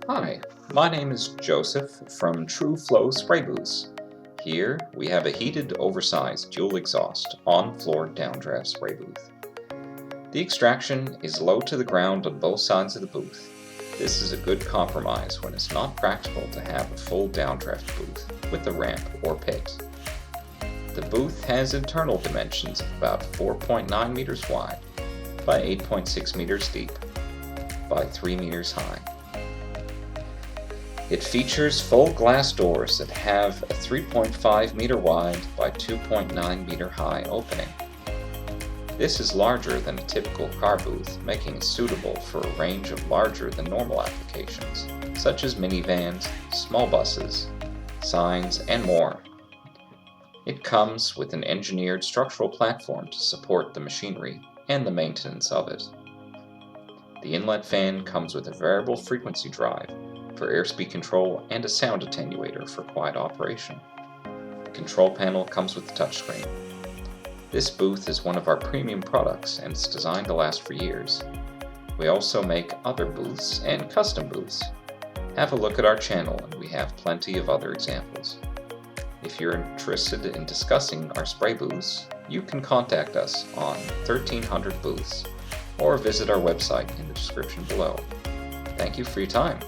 Hi, my name is Joseph from True Flow Spray Booths. Here we have a heated, oversized dual exhaust on-floor downdraft spray booth. The extraction is low to the ground on both sides of the booth. This is a good compromise when it's not practical to have a full downdraft booth with a ramp or pit. The booth has internal dimensions of about 4.9 meters wide by 8.6 meters deep by 3 meters high. It features full glass doors that have a 3.5 meter wide by 2.9 meter high opening. This is larger than a typical car booth, making it suitable for a range of larger than normal applications, such as minivans, small buses, signs, and more. It comes with an engineered structural platform to support the machinery and the maintenance of it. The inlet fan comes with a variable frequency drive for airspeed control and a sound attenuator for quiet operation. The control panel comes with a touchscreen. This booth is one of our premium products and it's designed to last for years. We also make other booths and custom booths. Have a look at our channel and we have plenty of other examples. If you're interested in discussing our spray booths, you can contact us on 1300 Booths or visit our website in the description below. Thank you for your time.